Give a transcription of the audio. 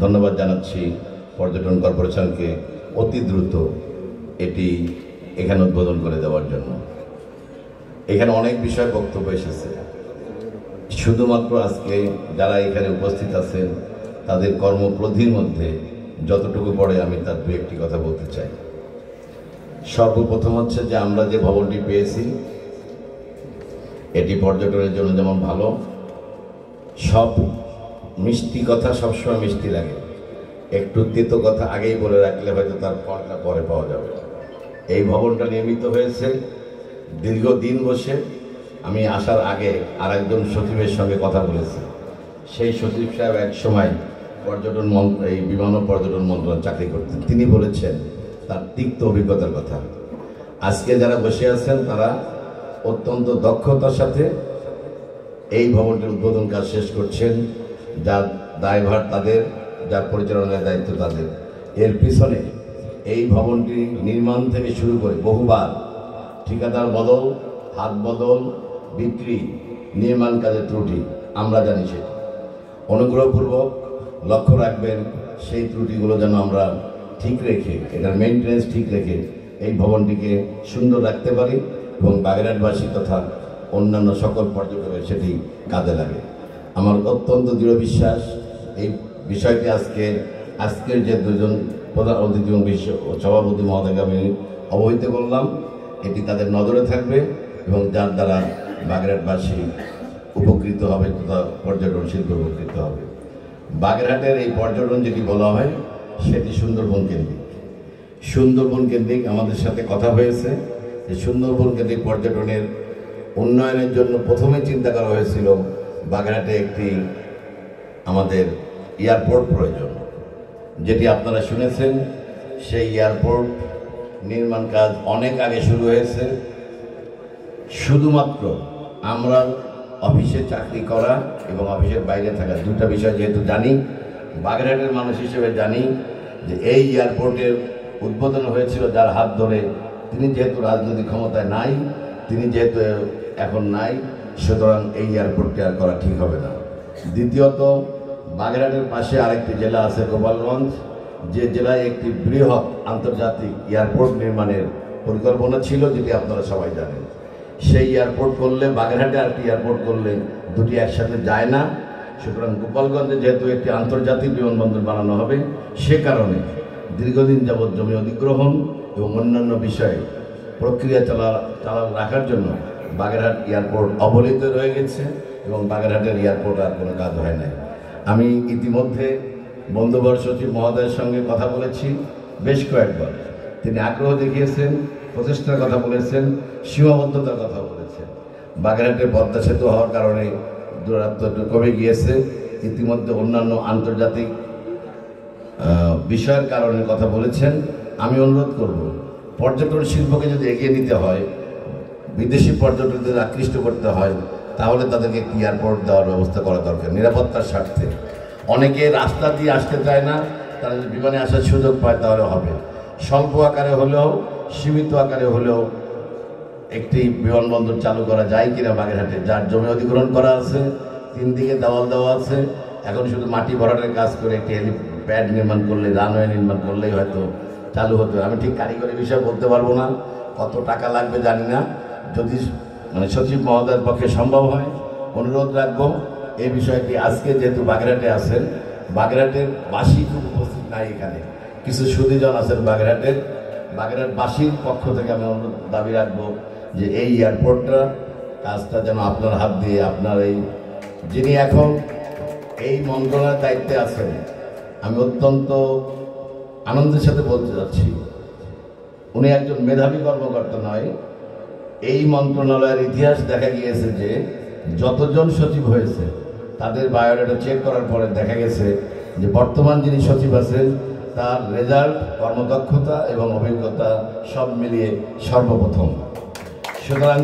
ধন্যবাদ জানাচ্ছি পর্যটন কর্পোরেশনকে অতি দ্রুত এটি এখানে উদ্বোধন করে দেওয়ার জন্য। এখানে অনেক বিষয় বক্তব্য এসেছে, শুধুমাত্র আজকে যারা এখানে উপস্থিত আছেন তাদের কর্মপ্রধির মধ্যে যতটুকু পড়ে আমি তার দু একটি কথা বলতে চাই। সর্বপ্রথম হচ্ছে যে আমরা যে ভবনটি পেয়েছি এটি পর্যটনের জন্য যেমন ভালো, সব মিষ্টি কথা সবসময় মিষ্টি লাগে, একটু তেতো কথা আগেই বলে রাখলে হয়তো তার ফলটা পরে পাওয়া যাবে। এই ভবনটা নির্মিত হয়েছে দীর্ঘদিন বসে। আমি আসার আগে আরেকজন সচিবের সঙ্গে কথা বলেছি, সেই সচিব সাহেব এক সময় পর্যটন এই বিমান ও পর্যটন মন্ত্রণালয়ে চাকরি করতেন। তিনি বলেছেন তার তিক্ত অভিজ্ঞতার কথা। আজকে যারা বসে আছেন তারা অত্যন্ত দক্ষতার সাথে এই ভবনটির উদ্বোধন কাজ শেষ করছেন, যার দায়ভার তাদের, যার পরিচালনার দায়িত্ব তাদের। এর পিছনে এই ভবনটি নির্মাণ থেকে শুরু করে বহুবার ঠিকাদার বদল, হাত বদল, বিক্রি, নির্মাণ কাজের ত্রুটি আমরা জানি। সেটি অনুগ্রহপূর্বক লক্ষ্য রাখবেন সেই ত্রুটিগুলো যেন আমরা ঠিক রেখে, এটার মেইনটেনেন্স ঠিক রেখে এই ভবনটিকে সুন্দর রাখতে পারি এবং বাগেরহাটবাসী তথা অন্যান্য সকল পর্যটকের সেটি কাজে লাগে। আমার অত্যন্ত দৃঢ় বিশ্বাস এই বিষয়টি আজকের যে দুজন প্রধান অতিথি এবং সভাপতি মহোদয়কে আমি অবহিত করলাম, এটি তাদের নজরে থাকবে এবং যার দ্বারা বাগেরহাটবাসী উপকৃত হবে তথা পর্যটন শিল্প উপকৃত হবে। বাগেরহাটের এই পর্যটন যেটি বলা হয় সেটি সুন্দরবন কেন্দ্রিক। সুন্দরবন কেন্দ্রিক আমাদের সাথে কথা হয়েছে যে সুন্দরবন কেন্দ্রিক পর্যটনের উন্নয়নের জন্য প্রথমে চিন্তা করা হয়েছিল বাগেরহাটে একটি আমাদের এয়ারপোর্ট প্রয়োজন, যেটি আপনারা শুনেছেন। সেই এয়ারপোর্ট নির্মাণ কাজ অনেক আগে শুরু হয়েছে। শুধুমাত্র আমরা অফিসে চাকরি করা এবং অফিসের বাইরে থাকা দুটা বিষয় যেহেতু জানি, বাগেরহাটের মানুষ হিসেবে জানি যে এই এয়ারপোর্টের উদ্বোধন হয়েছিল যার হাত ধরে। তিনি যেহেতু রাজনৈতিক ক্ষমতায় নাই, তিনি যেহেতু এখন নাই, সুতরাং এই এয়ারপোর্টটি আর করা ঠিক হবে না। দ্বিতীয়ত, বাগেরহাটের পাশে আরেকটি জেলা আছে গোপালগঞ্জ, যে জেলায় একটি বৃহৎ আন্তর্জাতিক এয়ারপোর্ট নির্মাণের পরিকল্পনা ছিল, যেটি আপনারা সবাই জানেন। সেই এয়ারপোর্ট করলে, বাগেরহাটে আরেকটি এয়ারপোর্ট করলে দুটি একসাথে যায় না। সুতরাং গোপালগঞ্জে যেহেতু একটি আন্তর্জাতিক বিমানবন্দর বানানো হবে, সে কারণে দীর্ঘদিন যাবৎ জমি অধিগ্রহণ এবং অন্যান্য বিষয়ে প্রক্রিয়া রাখার জন্য বাগেরহাট এয়ারপোর্ট অবহেলিত রয়ে গেছে এবং বাগেরহাটের এয়ারপোর্ট আর কোনো কাজ হয় নাই। আমি ইতিমধ্যে বন্ধুবর সচিব মহোদয়ের সঙ্গে কথা বলেছি বেশ কয়েকবার। তিনি আগ্রহ দেখিয়েছেন, প্রচেষ্টার কথা বলেছেন, সীমাবদ্ধতার কথা বলেছেন। বাগেরহাটে পদ্মা সেতু হওয়ার কারণে দূরত্ব কমে গিয়েছে। ইতিমধ্যে অন্যান্য আন্তর্জাতিক বিষয়ের কারণে কথা বলেছেন। আমি অনুরোধ করব, পর্যটন শিল্পকে যদি এগিয়ে নিতে হয়, বিদেশি পর্যটকদের আকৃষ্ট করতে হয়, তাহলে তাদেরকে একটি এয়ারপোর্ট দেওয়ার ব্যবস্থা করা দরকার নিরাপত্তার স্বার্থে। অনেকে রাস্তা দিয়ে আসতে চায় না, তারা যদি বিমানে আসার সুযোগ পায় তাহলে হবে। স্বল্প আকারে হলেও, সীমিত আকারে হলেও একটি বিমানবন্দর চালু করা যায় কিনা বাগেরহাটে, যার জমি অধিগ্রহণ করা আছে, 3 দিকে দেওয়াল দেওয়া আছে। এখন শুধু মাটি ভরাটের কাজ করে একটি হেলিপ্যাড নির্মাণ করলে, রানওয়ে নির্মাণ করলেই হয়তো চালু হতো। আমি ঠিক কারিগরি বিষয় বলতে পারবো না, কত টাকা লাগবে জানি না। যদি সচিব মহোদয়ের পক্ষে সম্ভব হয়, অনুরোধ রাখবো এই বিষয়টি। আজকে যেহেতু বাগেরহাটে আছেন, বাগেরহাটের বাসী খুব উপস্থিত নাই, এখানে কিছু সুধীজন আছেন বাগেরহাটবাসীর পক্ষ থেকে আমি দাবি রাখবো যে এই এয়ারপোর্টটা কাজটা যেন আপনার হাত দিয়ে, আপনার এই যিনি এখন এই মন্ত্রণালয়ের দায়িত্বে আছেন, আমি অত্যন্ত আনন্দের সাথে বলতে যাচ্ছি, উনি একজন মেধাবী কর্মকর্তা নয়। এই মন্ত্রণালয়ের ইতিহাস দেখা গিয়েছে যে যতজন সচিব হয়েছে তাদের বায়োডাটা চেক করার পরে দেখা গেছে যে বর্তমান যিনি সচিব আছেন তার রেজাল্ট, কর্মদক্ষতা এবং অভিজ্ঞতা সব মিলিয়ে সর্বপ্রথম। সুতরাং